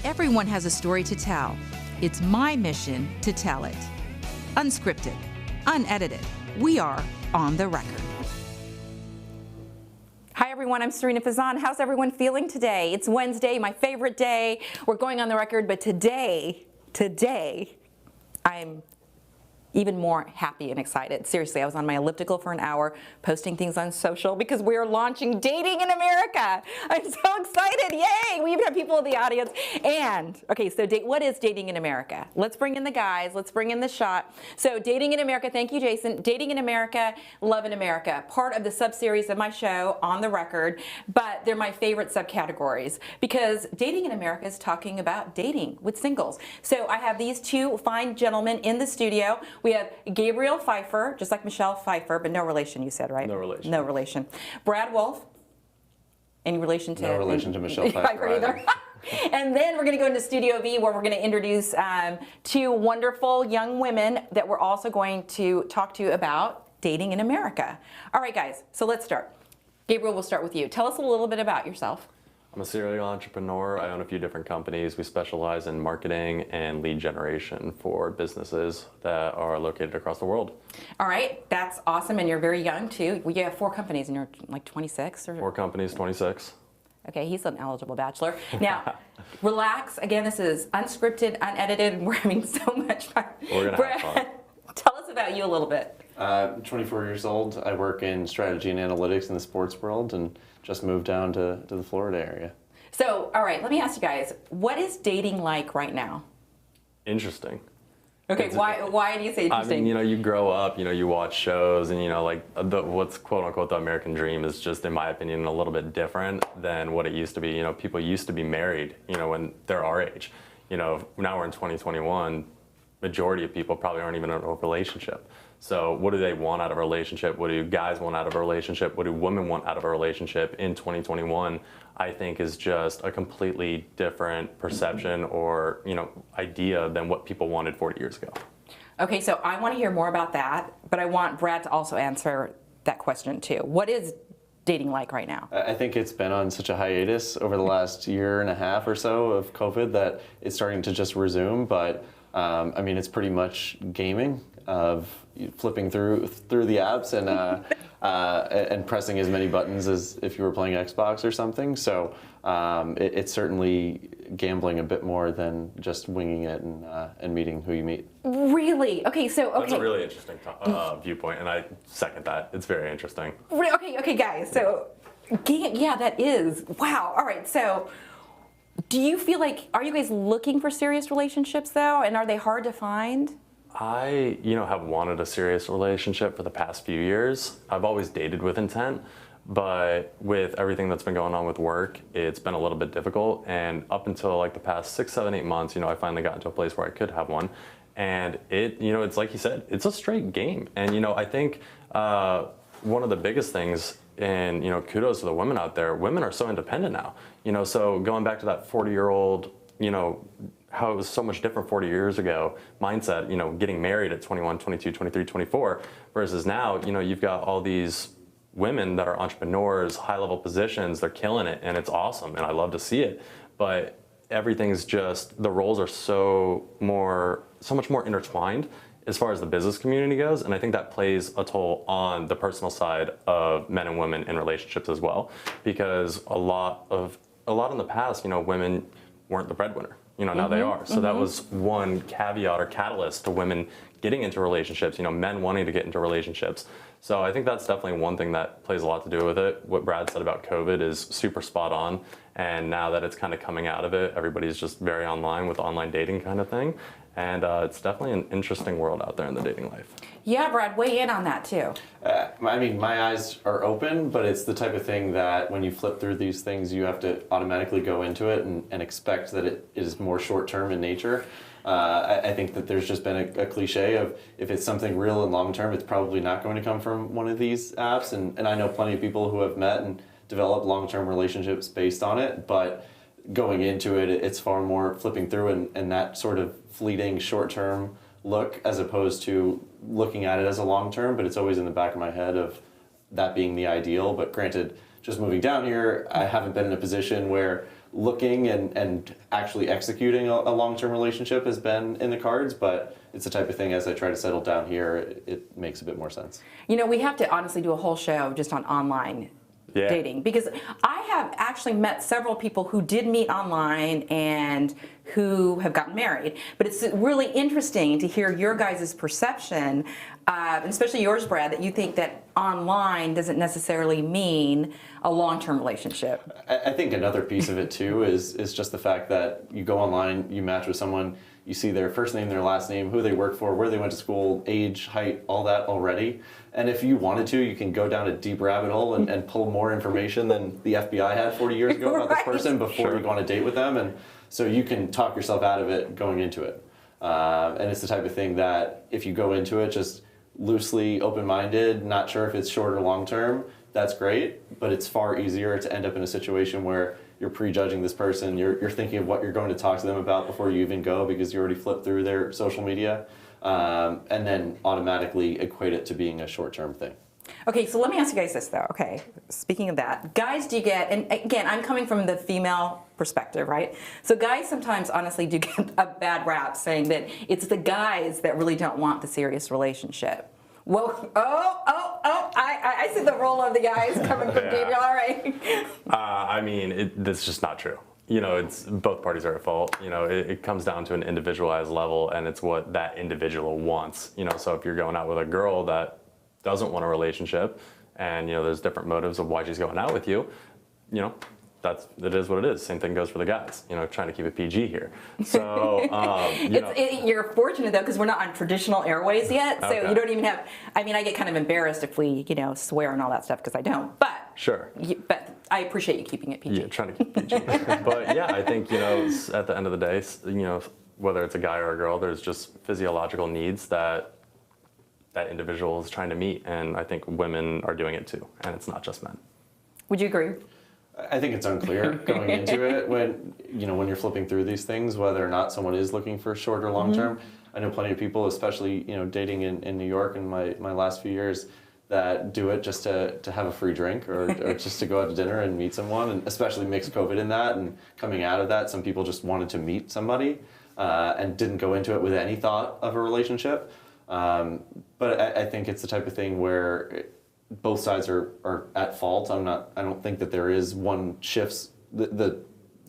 Everyone has a story to tell. It's my mission to tell it. Unscripted, unedited. We are on the record. Hi everyone, I'm Sarina Fazan. How's everyone feeling today? It's Wednesday, my favorite day. We're going on the record, but today, I'm even more happy and excited. Seriously, I was on my elliptical for an hour posting things on social because we are launching Dating in America. I'm so excited, yay! We even have people in the audience. And, okay, so what is Dating in America? Let's bring in the guys, let's bring in the shot. So Dating in America, thank you Jason. Dating in America, Love in America, part of the sub-series of my show, On the Record, but they're my favorite subcategories because Dating in America is talking about dating with singles. So I have these two fine gentlemen in the studio. We have Gabriel Pfeiffer, just like Michelle Pfeiffer, but no relation, you said, right? No relation. No relation. Brad Wolf, any relation to? No relation to Michelle Pfeiffer either. And then we're going to go into Studio V where we're going to introduce two wonderful young women that we're also going to talk to about dating in America. All right, guys, so let's start. Gabriel, we'll start with you. Tell us a little bit about yourself. I'm a serial entrepreneur. I own a few different companies. We specialize in marketing and lead generation for businesses that are located across the world. All right, that's awesome, and you're very young too. You have 4 companies, and you're like 26 or 4 companies, 26. Okay, he's an eligible bachelor. Now, relax. Again, this is unscripted, unedited, and we're having so much fun. We're gonna have fun. Tell us about you a little bit. 24 years old. I work in strategy and analytics in the sports world and just moved down to the Florida area. So, all right, let me ask you guys, what is dating like right now? Interesting. Okay, why do you say interesting? I mean, you grow up, you watch shows, and like what's quote unquote the American dream is just, in my opinion, a little bit different than what it used to be. People used to be married, when they're our age. Now we're in 2021. Majority of people probably aren't even in a relationship. So what do they want out of a relationship? What do guys want out of a relationship? What do women want out of a relationship in 2021? I think is just a completely different perception or, idea than what people wanted 40 years ago. Okay, so I want to hear more about that, but I want Brad to also answer that question too. What is dating like right now? I think it's been on such a hiatus over the last year and a half or so of COVID that it's starting to just resume, but I mean, it's pretty much gaming of flipping through the apps and pressing as many buttons as if you were playing Xbox or something. So it's certainly gambling a bit more than just winging it and meeting who you meet. Really? Okay, so That's a really interesting viewpoint, and I second that. It's very interesting. Okay, guys. So, yeah, that is wow. All right, so. Do you feel like, are you guys looking for serious relationships though, and are they hard to find? I, have wanted a serious relationship for the past few years. I've always dated with intent, but with everything that's been going on with work, it's been a little bit difficult. And up until like the past 6, 7, 8 months, I finally got into a place where I could have one. And it, it's like you said, it's a straight game. And, I think one of the biggest things, and kudos to the women out there, women are so independent now. So going back to that 40-year-old, how it was so much different 40 years ago mindset, getting married at 21, 22, 23, 24, versus now, you've got all these women that are entrepreneurs, high-level positions, they're killing it, and it's awesome, and I love to see it. But everything's just, the roles are so much more intertwined as far as the business community goes, and I think that plays a toll on the personal side of men and women in relationships as well, because a lot in the past, women weren't the breadwinner. Now they are. So that was one caveat or catalyst to women getting into relationships, men wanting to get into relationships. So I think that's definitely one thing that plays a lot to do with it. What Brad said about COVID is super spot on. And now that it's kind of coming out of it, everybody's just very online with online dating kind of thing. And it's definitely an interesting world out there in the dating life. Yeah, Brad, weigh in on that too. I mean, my eyes are open, but it's the type of thing that when you flip through these things, you have to automatically go into it and expect that it is more short-term in nature. I think that there's just been a cliche of if it's something real and long-term, it's probably not going to come from one of these apps. And I know plenty of people who have met and developed long-term relationships based on it, but going into it, it's far more flipping through and that sort of fleeting short-term look as opposed to looking at it as a long-term, but it's always in the back of my head of that being the ideal. But granted, just moving down here, I haven't been in a position where looking and actually executing a long-term relationship has been in the cards, but it's the type of thing as I try to settle down here, it makes a bit more sense. You know, we have to honestly do a whole show just on online dating, because I have actually met several people who did meet online and who have gotten married. But it's really interesting to hear your guys' perception, and especially yours, Brad, that you think that online doesn't necessarily mean a long-term relationship. I think another piece of it too is just the fact that you go online, you match with someone, you see their first name, their last name, who they work for, where they went to school, age, height, all that already. And if you wanted to, you can go down a deep rabbit hole and pull more information than the FBI had 40 years ago about this person before you go on a date with them. And so you can talk yourself out of it going into it. And it's the type of thing that if you go into it just loosely open-minded, not sure if it's short or long-term, that's great. But it's far easier to end up in a situation where you're prejudging this person, you're thinking of what you're going to talk to them about before you even go because you already flipped through their social media, and then automatically equate it to being a short-term thing. Okay, so let me ask you guys this though. Okay, speaking of that, guys, do you get, and again, I'm coming from the female perspective, right? So guys sometimes honestly do get a bad rap saying that it's the guys that really don't want the serious relationship. Well, I see the role of the guys coming from Gabriel. All right. I mean, that's just not true. You know, it's both parties are at fault. You know, it comes down to an individualized level, and it's what that individual wants. You know, so if you're going out with a girl that doesn't want a relationship, and you know, there's different motives of why she's going out with you, you know, it is what it is. Same thing goes for the guys. You know, trying to keep it PG here. So you're fortunate though, because we're not on traditional airways yet, so you don't even have. I mean, I get kind of embarrassed if we, you know, swear and all that stuff because I don't. But sure. But I appreciate you keeping it PG. Yeah, trying to keep it PG. But yeah, I think, you know, at the end of the day, you know, whether it's a guy or a girl, there's just physiological needs that individual is trying to meet, and I think women are doing it too, and it's not just men. Would you agree? I think it's unclear going into it when you're flipping through these things whether or not someone is looking for short or long term. I know plenty of people, especially dating in New York in my last few years, that do it just to have a free drink or just to go out to dinner and meet someone, and especially mix COVID in that. And coming out of that, some people just wanted to meet somebody and didn't go into it with any thought of a relationship. But I think it's the type of thing where both sides are at fault. I don't think that there is one shifts the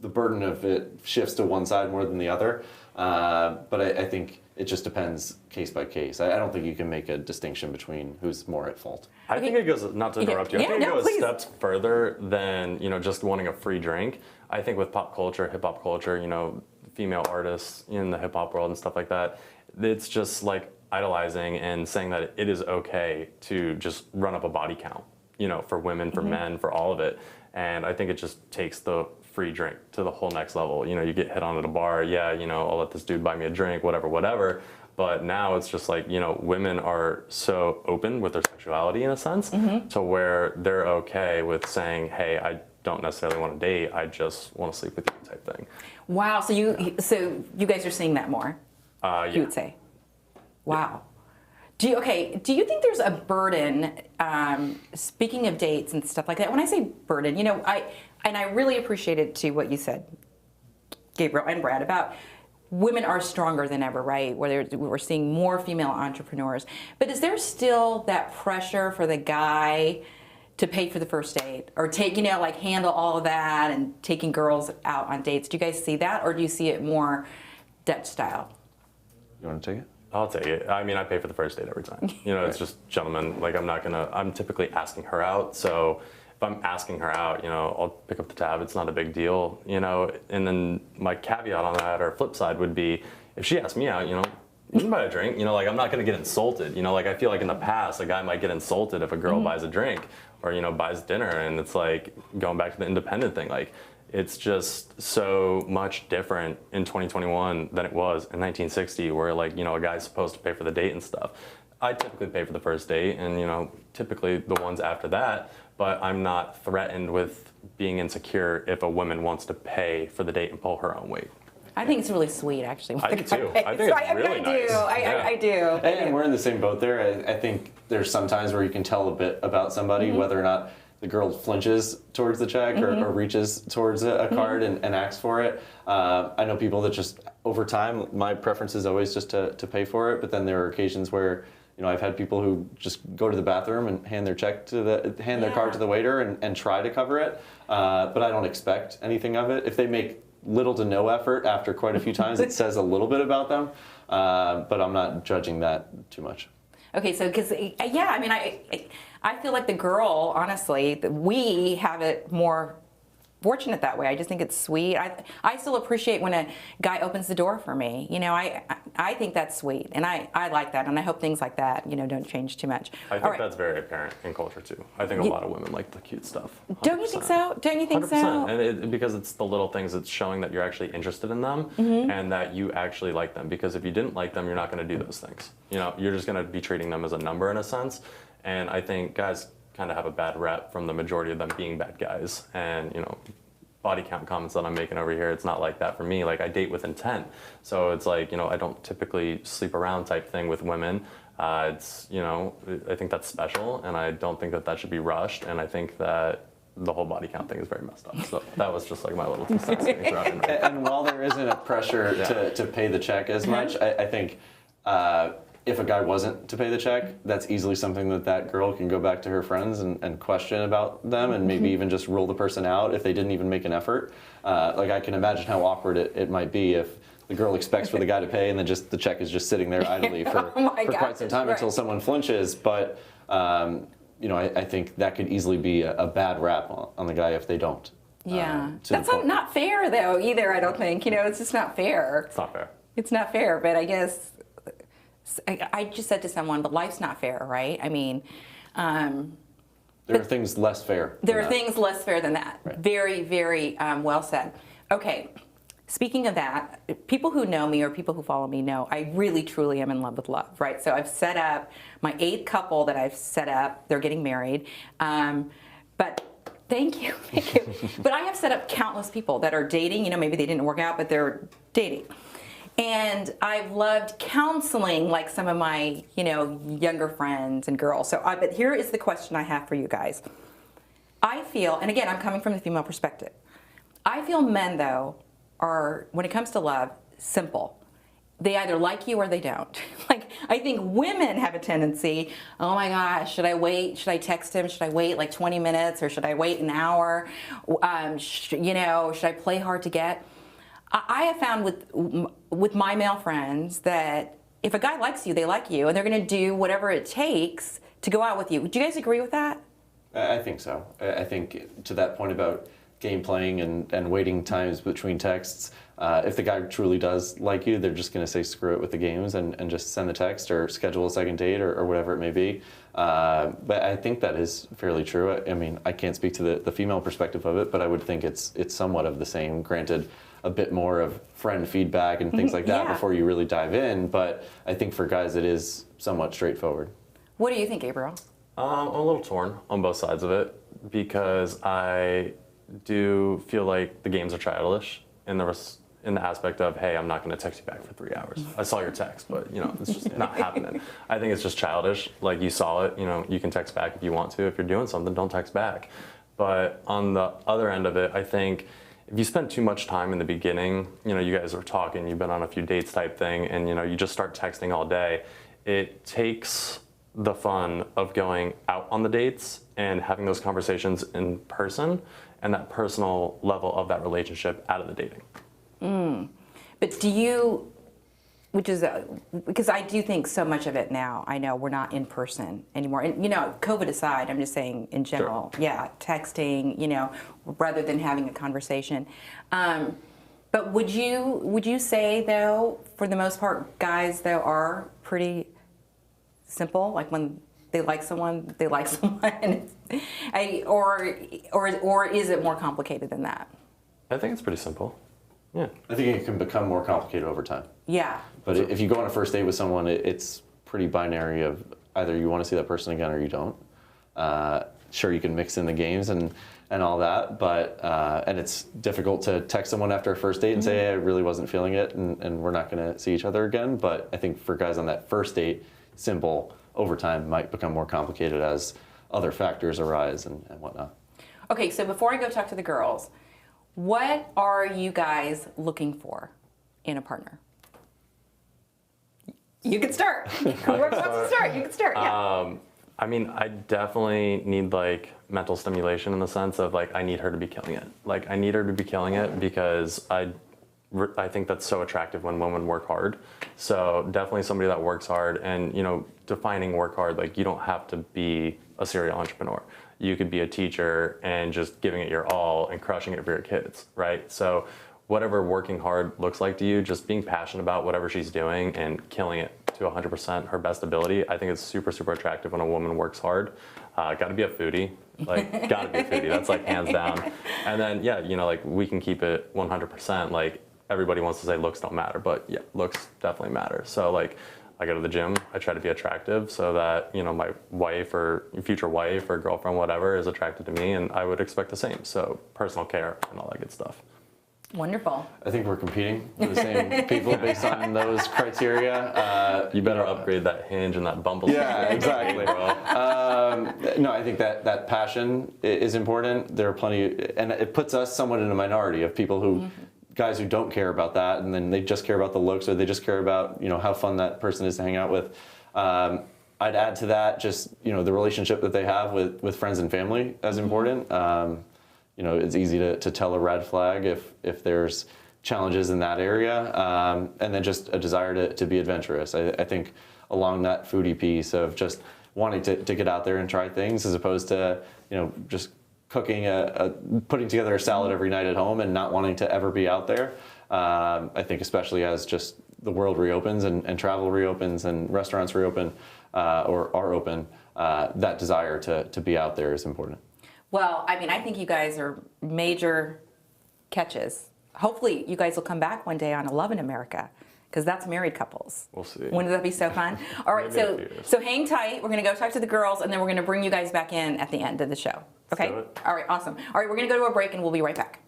burden of it shifts to one side more than the other. But I think it just depends case by case. I don't think you can make a distinction between who's more at fault. I think it goes, not to interrupt you, I think it goes steps further than, just wanting a free drink. I think with pop culture, hip hop culture, female artists in the hip hop world and stuff like that, it's just like idolizing and saying that it is okay to just run up a body count, for women, for men, for all of it. And I think it just takes the free drink to the whole next level. You get hit on at a bar, I'll let this dude buy me a drink, whatever. But now it's just like, women are so open with their sexuality in a sense, to where they're okay with saying, hey, I don't necessarily want to date, I just want to sleep with you type thing. Wow, so you guys are seeing that more, you would say? Wow. Do you think there's a burden, speaking of dates and stuff like that, when I say burden, I really appreciated too what you said, Gabriel and Brad, about women are stronger than ever, right? Where we're seeing more female entrepreneurs. But is there still that pressure for the guy to pay for the first date or take, handle all of that and taking girls out on dates? Do you guys see that, or do you see it more Dutch style? You want to take it? I'll take it. I mean, I pay for the first date every time. It's just gentlemen. Like, I'm typically asking her out. So if I'm asking her out, I'll pick up the tab. It's not a big deal, And then my caveat on that, or flip side, would be if she asks me out, you can buy a drink. I'm not going to get insulted. I feel like in the past, a guy might get insulted if a girl buys a drink or, buys dinner. And it's like going back to the independent thing. Like, it's just so much different in 2021 than it was in 1960, where a guy's supposed to pay for the date and stuff. I typically pay for the first date and, typically the ones after that, but I'm not threatened with being insecure if a woman wants to pay for the date and pull her own weight. I think it's really sweet, actually. I do too. I think it's really nice. I do. And we're in the same boat there. I think there's some times where you can tell a bit about somebody, whether or not the girl flinches towards the check or reaches towards a card and asks for it. I know people that just, over time, my preference is always just to pay for it, but then there are occasions where, you know, I've had people who just go to the bathroom and hand their card to the waiter and try to cover it, but I don't expect anything of it. If they make little to no effort after quite a few times, it says a little bit about them, but I'm not judging that too much. Okay, so because I mean, I feel like the girl, honestly, we have it more fortunate that way. I just think it's sweet. I still appreciate when a guy opens the door for me. You know, I think that's sweet, and I like that, and I hope things like that, you know, don't change too much. I think that's very apparent in culture too. I think a lot of women like the cute stuff. 100%. Don't you think so? Don't you think 100%. so? And because it's the little things that's showing that you're actually interested in them and that you actually like them. Because if you didn't like them, you're not going to do those things. You know, you're just going to be treating them as a number in a sense. And I think guys kind of have a bad rep from the majority of them being bad guys. And, you know, body count comments that I'm making over here, it's not like that for me. Like, I date with intent. So it's like, you know, I don't typically sleep around type thing with women. It's, you know, I think that's special, and I don't think that that should be rushed. And I think that the whole body count thing is very messed up. So that was just like my little 2 cents. And while there isn't a pressure to pay the check as much, I think if a guy wasn't to pay the check, that's easily something that girl can go back to her friends and question about them, and maybe even just rule the person out if they didn't even make an effort. Like, I can imagine how awkward it might be if the girl expects for the guy to pay and then just the check is just sitting there idly for quite some time until someone flinches. But you know, I think that could easily be a bad rap on the guy if they don't. Yeah, that's not fair though either. I don't think, you know, it's just not fair. It's not fair. It's not fair, but I guess I just said to someone, but life's not fair, right? I mean, there are things less fair. There are things less fair than that. Right. Very, very well said. Okay, speaking of that, people who know me or people who follow me know I really, truly am in love with love, right? So I've set up my 8th couple that I've set up. They're getting married. But thank you. But I have set up countless people that are dating. You know, maybe they didn't work out, but they're dating. And I've loved counseling like some of my, you know, younger friends and girls. So, but here is the question I have for you guys. I feel, and again, I'm coming from the female perspective. I feel men, though, are, when it comes to love, simple. They either like you or they don't. Like, I think women have a tendency, oh my gosh, should I wait? Should I text him? Should I wait like 20 minutes? Or should I wait an hour? You know, should I play hard to get? I have found with my male friends that if a guy likes you, they like you, and they're going to do whatever it takes to go out with you. Do you guys agree with that? I think so. I think to that point about game playing and waiting times between texts, if the guy truly does like you, they're just going to say screw it with the games and just send the text or schedule a second date or whatever it may be. But I think that is fairly true. I mean, I can't speak to the female perspective of it, but I would think it's somewhat of the same. Granted, a bit more of friend feedback and things like that before you really dive in. But I think for guys, it is somewhat straightforward. What do you think, Gabriel? I'm a little torn on both sides of it because I do feel like the games are childish in the aspect of, hey, I'm not going to text you back for 3 hours. I saw your text, but you know, it's just not happening. I think it's just childish. Like, you saw it, you know, you can text back if you want to. If you're doing something, don't text back. But on the other end of it, I think if you spend too much time in the beginning, you know, you guys are talking, you've been on a few dates type thing, and you know, you just start texting all day, it takes the fun of going out on the dates and having those conversations in person and that personal level of that relationship out of the dating. But do you, which is, because I do think so much of it now, I know we're not in person anymore. And, you know, COVID aside, I'm just saying in general, yeah, texting, you know, rather than having a conversation. But would you say, though, for the most part, guys, though, are pretty simple? Like, when they like someone, they like someone? Or is it more complicated than that? I think it's pretty simple. Yeah. I think it can become more complicated over time. Yeah. But if you go on a first date with someone, it's pretty binary of either you want to see that person again or you don't. Sure, you can mix in the games and all that, but and it's difficult to text someone after a first date and say, hey, I really wasn't feeling it and we're not going to see each other again. But I think for guys on that first date, simple over time might become more complicated as other factors arise and whatnot. Okay, so before I go talk to the girls, what are you guys looking for in a partner? You can start. Whoever wants to start, you can start. Yeah. I mean, I definitely need like mental stimulation in the sense of like I need her to be killing it. Like I need her to be killing it because I think that's so attractive when women work hard. So definitely somebody that works hard, and you know, defining work hard, like you don't have to be a serial entrepreneur. You could be a teacher and just giving it your all and crushing it for your kids, right? So whatever working hard looks like to you, just being passionate about whatever she's doing and killing it to 100% her best ability. I think it's super, super attractive when a woman works hard. Got to be a foodie, like got to be a foodie. That's like hands down. And then, yeah, you know, like we can keep it 100%. Like everybody wants to say looks don't matter, but yeah, looks definitely matter. So like I go to the gym, I try to be attractive so that, you know, my wife or future wife or girlfriend, whatever, is attracted to me, and I would expect the same. So personal care and all that good stuff. Wonderful. I think we're competing with the same people based on those criteria. You better upgrade that Hinge and that Bumble. Yeah, exactly. No, I think that passion is important. There are plenty, and it puts us somewhat in a minority of people who, guys who don't care about that, and then they just care about the looks, or they just care about, you know, how fun that person is to hang out with. I'd add to that just, you know, the relationship that they have with friends and family as important. You know, it's easy to tell a red flag if there's challenges in that area, and then just a desire to be adventurous. I think along that foodie piece of just wanting to get out there and try things as opposed to, you know, just cooking putting together a salad every night at home and not wanting to ever be out there. I think especially as just the world reopens and travel reopens and restaurants reopen or are open, that desire to be out there is important. Well, I mean, I think you guys are major catches. Hopefully, you guys will come back one day on Love in America, because that's married couples. We'll see. Wouldn't that be so fun? All right, so hang tight. We're going to go talk to the girls, and then we're going to bring you guys back in at the end of the show. Okay? All right, awesome. All right, we're going to go to a break, and we'll be right back.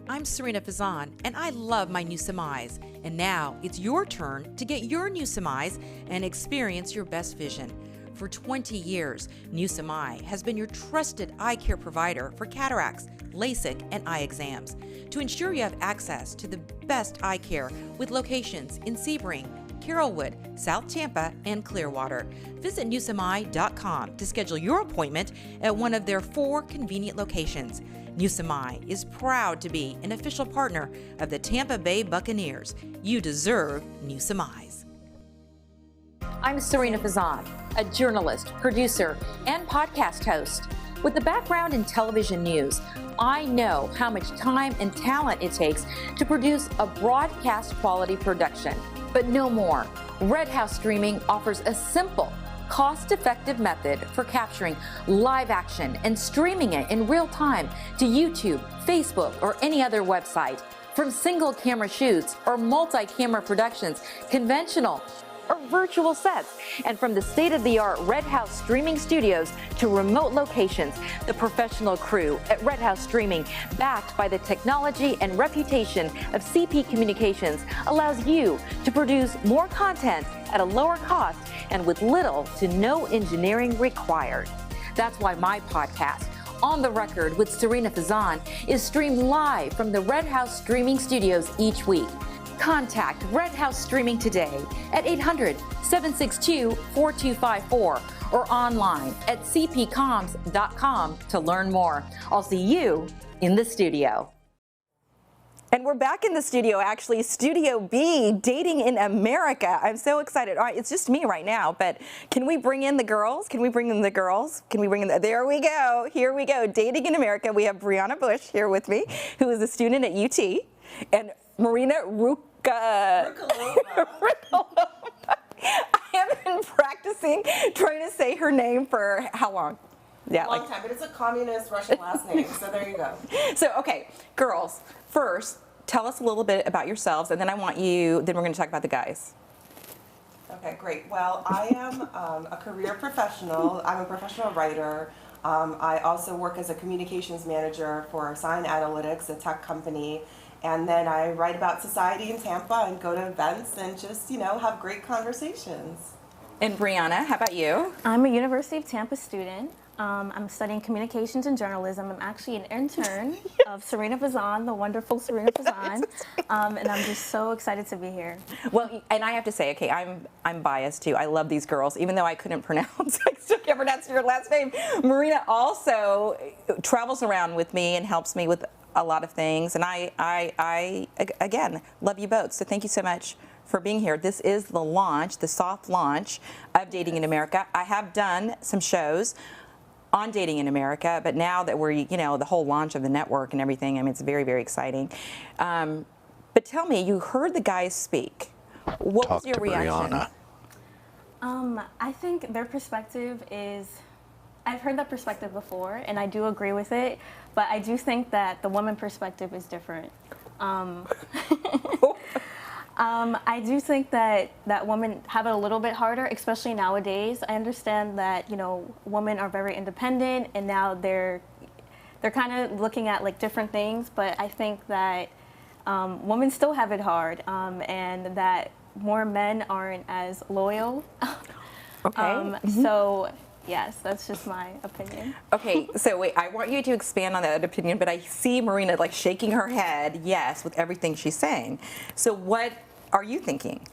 I'm Sarina Fazan, and I love my new semis. And now it's your turn to get your new semis and experience your best vision. For 20 years, New Semi has been your trusted eye care provider for cataracts, LASIK, and eye exams to ensure you have access to the best eye care with locations in Sebring, Carrollwood, South Tampa, and Clearwater. Visit newsemi.com to schedule your appointment at one of their 4 convenient locations. New Semi is proud to be an official partner of the Tampa Bay Buccaneers. You deserve New Semis. I'm Sarina Fazan, a journalist, producer, and podcast host. With a background in television news, I know how much time and talent it takes to produce a broadcast quality production. But no more. Red House Streaming offers a simple, cost-effective method for capturing live action and streaming it in real time to YouTube, Facebook, or any other website. From single camera shoots or multi-camera productions, conventional or virtual sets, and from the state-of-the-art Red House Streaming Studios to remote locations, the professional crew at Red House Streaming, backed by the technology and reputation of CP Communications, allows you to produce more content at a lower cost and with little to no engineering required. That's why my podcast, On the Record with Sarina Fazan, is streamed live from the Red House Streaming Studios each week. Contact Red House Streaming today at 800-762-4254 or online at cpcoms.com to learn more. I'll see you in the studio. And we're back in the studio, actually, Studio B, Dating in America. I'm so excited. All right, it's just me right now, but can we bring in the girls? Can we bring in the girls? Can we bring in there we go. Here we go. Dating in America. We have Brianna Bush here with me, who is a student at UT, and Marina Rukalova. I have been practicing trying to say her name for how long? Yeah, long time, but it's a communist Russian last name, so there you go. So, okay, girls, first, tell us a little bit about yourselves, and then then we're going to talk about the guys. Okay, great. Well, I am a career professional. I'm a professional writer. I also work as a communications manager for Sign Analytics, a tech company. And then I write about society in Tampa and go to events and just, have great conversations. And Brianna, how about you? I'm a University of Tampa student. I'm studying communications and journalism. I'm actually an intern of Sarina Fazan, the wonderful Sarina Fazan, and I'm just so excited to be here. Well, and I have to say, okay, I'm biased too. I love these girls, even though I couldn't pronounce. I still can't pronounce your last name. Marina also travels around with me and helps me with a lot of things, and I again love you both. So thank you so much for being here. This is the launch, the soft launch of Dating in America. I have done some shows on Dating in America, but now that we're, you know, the whole launch of the network and everything, I mean, it's very, very exciting. But tell me, you heard the guys speak. What was your reaction? I think their perspective is, I've heard that perspective before, and I do agree with it, but I do think that the woman perspective is different. I do think that women have it a little bit harder, especially nowadays. I understand that, you know, women are very independent, and now they're kind of looking at like different things. But I think that women still have it hard, and that more men aren't as loyal. Okay. So yes, that's just my opinion. Okay, so wait, I want you to expand on that opinion, but I see Marina like shaking her head, yes, with everything she's saying. So what are you thinking?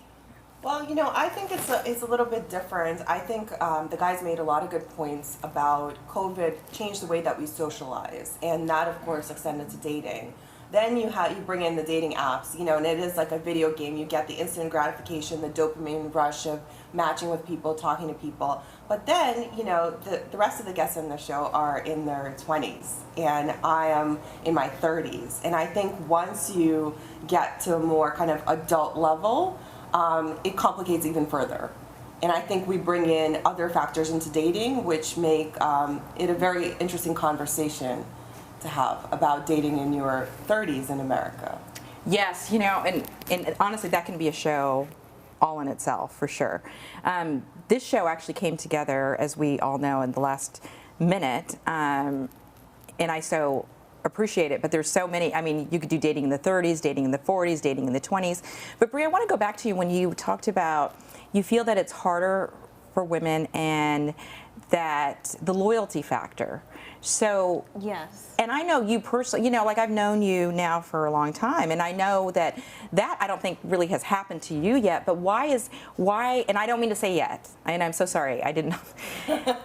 Well, you know, I think it's a little bit different. I think the guys made a lot of good points about COVID changed the way that we socialize, and that, of course, extended to dating. Then you bring in the dating apps, you know, and it is like a video game. You get the instant gratification, the dopamine rush of matching with people, talking to people. But then, you know, the rest of the guests on the show are in their 20s, and I am in my 30s. And I think once you get to a more kind of adult level, it complicates even further. And I think we bring in other factors into dating, which make it a very interesting conversation to have about dating in your 30s in America. Yes, you know, and honestly, that can be a show all in itself, for sure. This show actually came together, as we all know, in the last minute, and I so appreciate it. But there's so many. I mean, you could do dating in the 30s, dating in the 40s, dating in the 20s. But Brie, I want to go back to you when you talked about you feel that it's harder for women and that the loyalty factor. So Yes. And I know you personally, you know, like I've known you now for a long time, and I know that I don't think really has happened to you yet, but why, and I don't mean to say yet, and I'm so sorry, I didn't,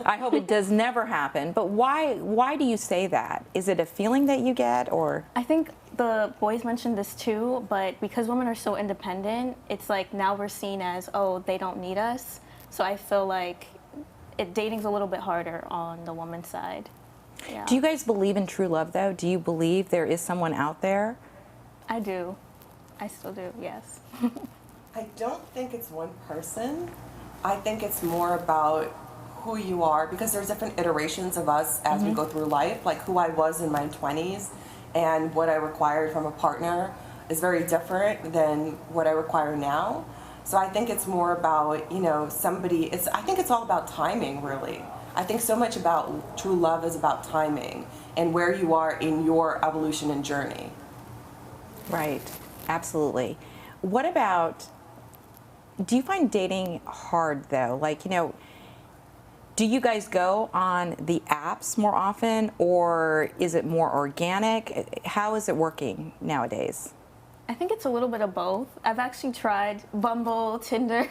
I hope it does never happen, but why do you say that? Is it a feeling that you get, or? I think the boys mentioned this too, but because women are so independent, it's like now we're seen as, oh, they don't need us. So I feel like dating's a little bit harder on the woman's side. Yeah. Do you guys believe in true love, though? Do you believe there is someone out there? I do. I still do, yes. I don't think it's one person. I think it's more about who you are, because there's different iterations of us as we go through life, like who I was in my 20s and what I required from a partner is very different than what I require now. So I think it's more about, you know, I think it's all about timing, really. I think so much about true love is about timing and where you are in your evolution and journey. Right, absolutely. What about, do you find dating hard though? Like, you know, do you guys go on the apps more often, or is it more organic? How is it working nowadays? I think it's a little bit of both. I've actually tried Bumble, Tinder.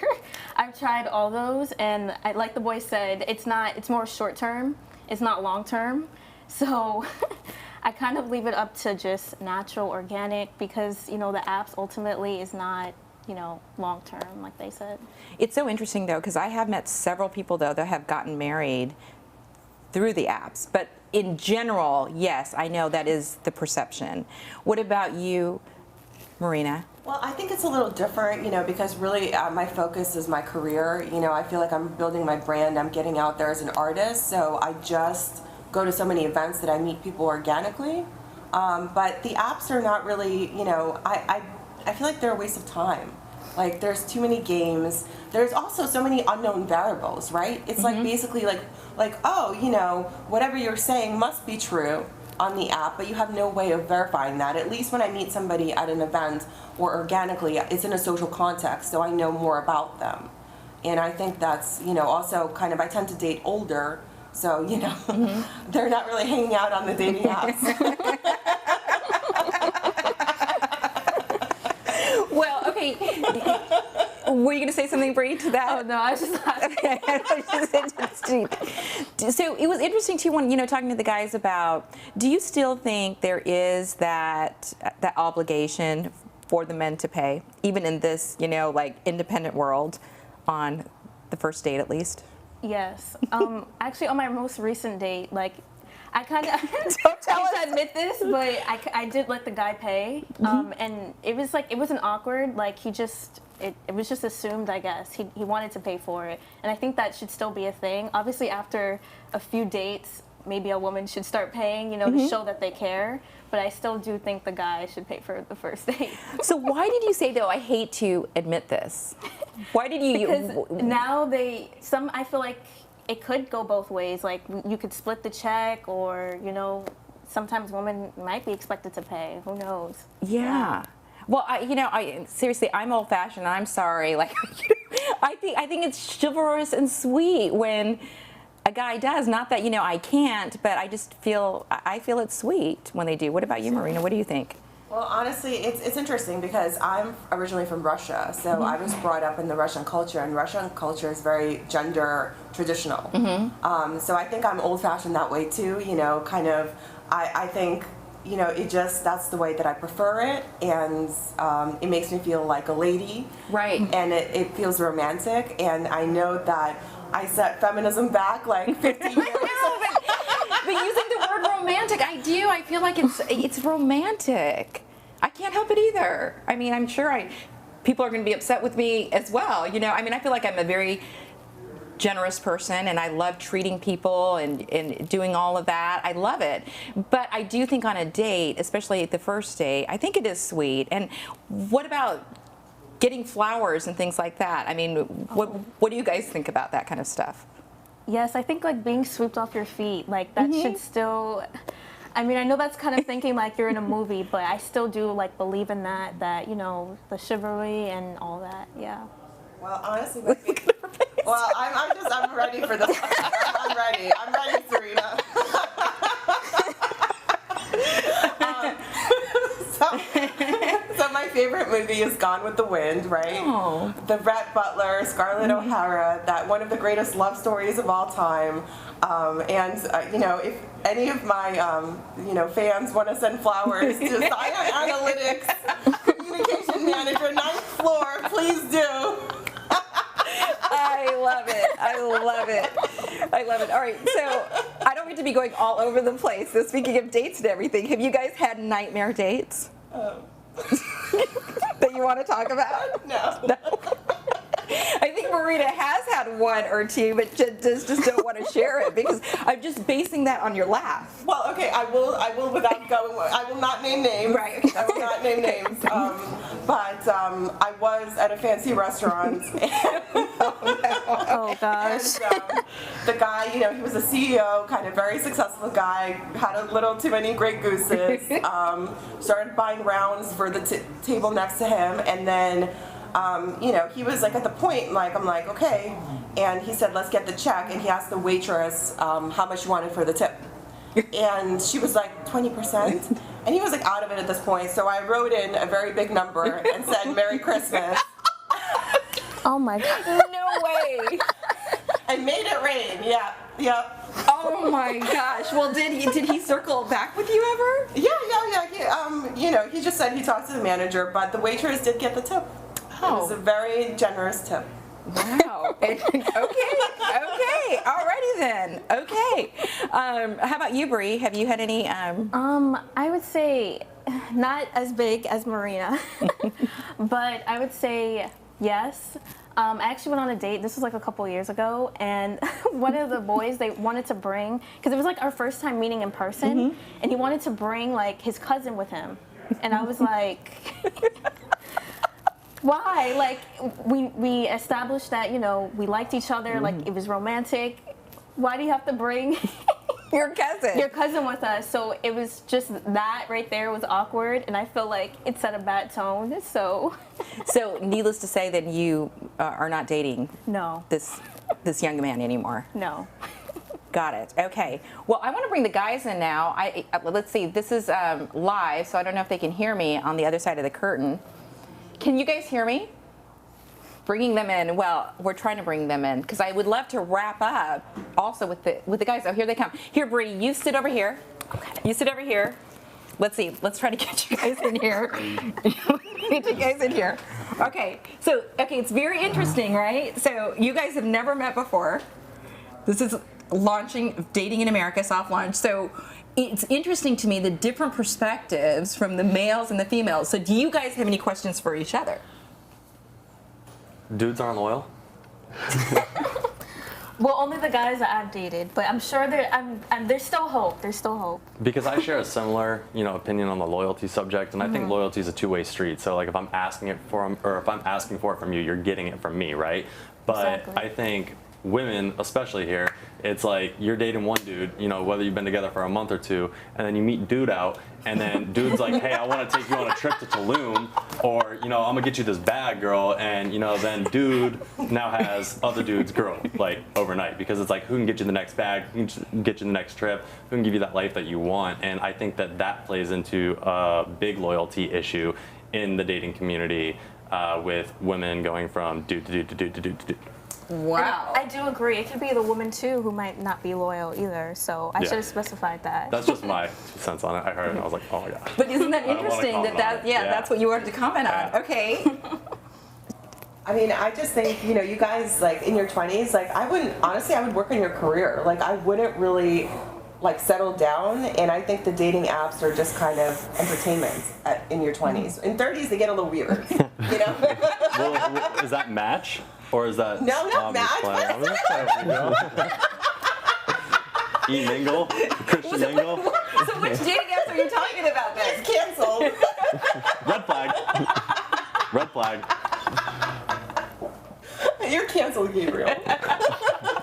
I've tried all those, and like the boy said, it's more short term. It's not long term. So I kind of leave it up to just natural, organic, because, you know, the apps ultimately is not, you know, long term, like they said. It's so interesting though, because I have met several people though that have gotten married through the apps. But in general, yes, I know that is the perception. What about you, Marina? Well, I think it's a little different, you know, because really my focus is my career. You know, I feel like I'm building my brand. I'm getting out there as an artist, so I just go to so many events that I meet people organically. But the apps are not really, you know, I feel like they're a waste of time. Like, there's too many games. There's also so many unknown variables, right? It's like basically like, oh, you know, whatever you're saying must be true on the app, but you have no way of verifying that. At least when I meet somebody at an event or organically, it's in a social context, so I know more about them. And I think that's, also kind of, I tend to date older, so, they're not really hanging out on the dating apps. Well, okay. Were you going to say something, Bree, to that? Oh, no, I was just laughing. So it was interesting, too, when, talking to the guys about, do you still think there is that obligation for the men to pay, even in this, like, independent world, on the first date, at least? Yes. Actually, on my most recent date, like, I kind of Don't tell us. I hate to admit this, but I did let the guy pay, and it was like, it wasn't awkward. Like, it was just assumed, I guess. He wanted to pay for it, and I think that should still be a thing. Obviously, after a few dates, maybe a woman should start paying, to show that they care. But I still do think the guy should pay for the first date. So why did you say, though, I hate to admit this? Why did you? Because now I feel like it could go both ways. Like, you could split the check, or, sometimes women might be expected to pay. Who knows? Yeah. Well, seriously, I'm old-fashioned. I'm sorry. Like, I think it's chivalrous and sweet when a guy does. Not that I can't, but I feel it's sweet when they do. What about you, Marina? What do you think? Well, honestly, it's interesting because I'm originally from Russia, so I was brought up in the Russian culture, and Russian culture is very gender traditional. So I think I'm old-fashioned that way too. Kind of. I think that's the way that I prefer it, and it makes me feel like a lady. Right. And it feels romantic, and I know that I set feminism back like 50 years. But using the word romantic, I do. I feel like it's romantic. I can't help it either. I mean, I'm sure people are going to be upset with me as well. I mean, I feel like I'm a very generous person, and I love treating people and doing all of that. I love it. But I do think on a date, especially the first date, I think it is sweet. And what about getting flowers and things like that? I mean, what do you guys think about that kind of stuff? Yes, I think like being swept off your feet, like that should still, I mean, I know that's kind of thinking like you're in a movie, but I still do like believe in that, the chivalry and all that, yeah. Well, honestly, I'm ready for this. I'm ready, Sarina. So my favorite movie is Gone with the Wind, right? Oh. The Rhett Butler, Scarlett O'Hara, that one of the greatest love stories of all time. If any of my fans want to send flowers to Sarina Analytics Communication Manager, 9th floor, please do. I love it. All right, so I don't mean to be going all over the place. So speaking of dates and everything, have you guys had nightmare dates? That you want to talk about? No. I think Marina has had one or two, but just don't want to share it because I'm just basing that on your laugh. Well, okay, I will without going. I will not name names. Right. I will not name names. But I was at a fancy restaurant. Oh gosh. And, the guy, he was a CEO, kind of very successful guy. Had a little too many Grey Gooses. Started buying rounds for the table next to him, and then. He was like at the point, like, I'm like, okay. And he said, let's get the check. And he asked the waitress how much she wanted for the tip. And she was like, 20%. And he was like out of it at this point. So I wrote in a very big number and said, Merry Christmas. Oh my God. No way. And made it rain. Yeah. Yep. Oh my gosh. Well, did he circle back with you ever? Yeah. He just said he talked to the manager, but the waitress did get the tip. It was a very generous tip. Wow. Okay. Alrighty then. Okay. How about you, Bree? Have you had any? I would say not as big as Marina, but I would say yes. I actually went on a date. This was like a couple years ago, and one of the boys, they wanted to bring, because it was like our first time meeting in person, and he wanted to bring like his cousin with him, and I was like. Why? Like, we established that, we liked each other, like, it was romantic. Why do you have to bring Your cousin. Your cousin with us, so it was just that right there was awkward, and I feel like it set a bad tone. So, So, needless to say, that you are not dating no, this young man anymore. no. Got it. Okay. Well, I want to bring the guys in now. Let's see. This is live, so I don't know if they can hear me on the other side of the curtain. Can you guys hear me? Bringing them in. Well, we're trying to bring them in because I would love to wrap up also with the guys. Oh, here they come. Here, Bree, you sit over here. You sit over here. Let's see. Let's try to get you guys in here. Get you guys in here. Okay. So, it's very interesting, right? So, you guys have never met before. This is launching Dating in America soft launch. So it's interesting to me the different perspectives from the males and the females. So do you guys have any questions for each other? Dudes aren't loyal? Well, only the guys that I've dated, but I'm sure there's still hope. There's still hope. Because I share a similar, opinion on the loyalty subject, and I think loyalty is a two-way street. So like if I'm asking it for it from you, you're getting it from me, right? But Exactly. I think women, especially here, it's like you're dating one dude, whether you've been together for a month or two, and then you meet dude out, and then dude's like, hey, I want to take you on a trip to Tulum, or I'm gonna get you this bag, girl, and then dude now has other dude's girl like overnight, because it's like, who can get you the next bag, who can get you the next trip, who can give you that life that you want. And I think that plays into a big loyalty issue in the dating community, with women going from dude to dude to dude to dude to dude. Wow. And I do agree. It could be the woman too who might not be loyal either. So I Yeah. should have specified that. That's just my sense on it. I heard it and I was like, oh my god. But isn't that I don't wanna interesting comment that on it. Yeah. that's what you wanted to comment on? Yeah. Okay. I mean, I just think, you guys, like, in your 20s, like, I would work on your career. Like, I wouldn't really, like, settle down, and I think the dating apps are just kind of entertainment in your 20s. In 30s, they get a little weird, Well, is that Match? Or is that... No, not I'm just Match. playing. I'm just playing. E-Mingle? Christian Mingle? So which dating apps are you talking about then? It's canceled. Red flag. Red flag. You're canceled, Gabriel.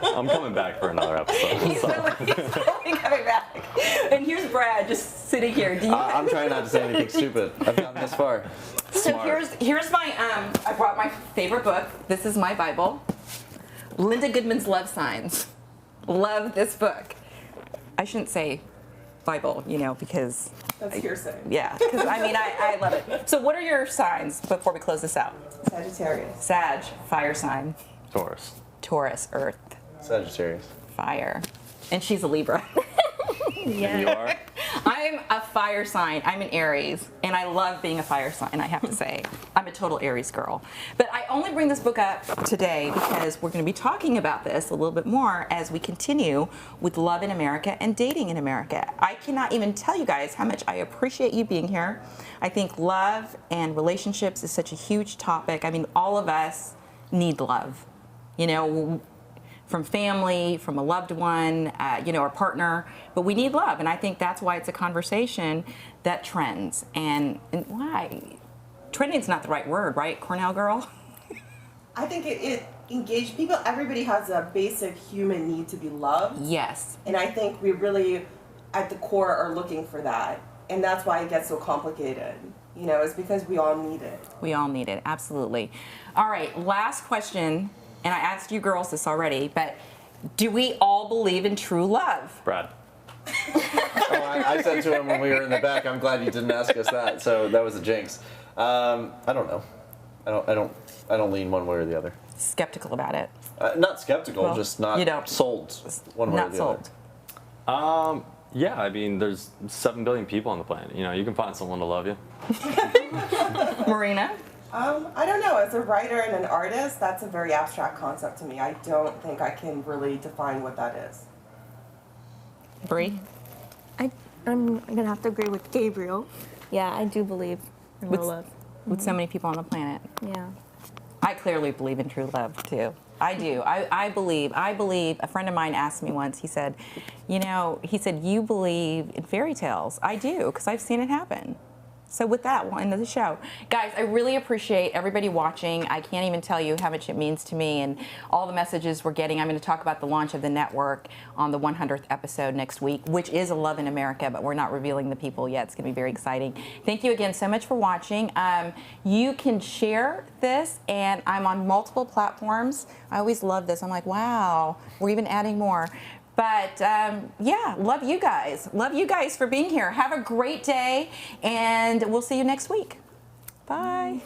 I'm coming back for another episode. He's So. totally coming back. And here's Brad just sitting here. Do you I'm trying not to say anything stupid. I've gotten this far. So Smart. here's my I brought my favorite book. This is my Bible. Linda Goodman's Love Signs. Love this book. I shouldn't say Bible, because That's hearsay. yeah, because I love it. So what are your signs before we close this out? Sagittarius. Sag, fire sign. Taurus. Taurus, earth, Sagittarius. fire. And she's a Libra. And you are? I'm a fire sign. I'm an Aries, and I love being a fire sign, I have to say. I'm a total Aries girl. But I only bring this book up today because we're going to be talking about this a little bit more as we continue with love in America and dating in America. I cannot even tell you guys how much I appreciate you being here. I think love and relationships is such a huge topic. I mean, all of us need love. From family, from a loved one, our partner, but we need love, and I think that's why it's a conversation that trends. And why? Trending is not the right word, right, Cornell girl? I think it engaged people. Everybody has a basic human need to be loved. Yes. And I think we really, at the core, are looking for that. And that's why it gets so complicated. It's because we all need it. We all need it, absolutely. All right, last question, and I asked you girls this already, but do we all believe in true love? Brad. I said to him when we were in the back, I'm glad you didn't ask us that. So that was a jinx. I don't know. I don't lean one way or the other. Skeptical about it. Not skeptical, Well, just not you don't. sold one way or Not the sold. other. Yeah, I mean, there's 7 billion people on the planet. You can find someone to love you. Marina? I don't know. As a writer and an artist, that's a very abstract concept to me. I don't think I can really define what that is. Bree? I'm gonna have to agree with Gabriel. Yeah, I do believe in real love. With so many people on the planet. Yeah. I clearly believe in true love too. I do. I believe. A friend of mine asked me once, he said, you believe in fairy tales. I do, because I've seen it happen. So with that, we'll end the show. Guys, I really appreciate everybody watching. I can't even tell you how much it means to me and all the messages we're getting. I'm going to talk about the launch of the network on the 100th episode next week, which is a Love in America, but we're not revealing the people yet. It's going to be very exciting. Thank you again so much for watching. You can share this, and I'm on multiple platforms. I always love this. I'm like, wow, we're even adding more. But yeah, love you guys. Love you guys for being here. Have a great day, and we'll see you next week. Bye.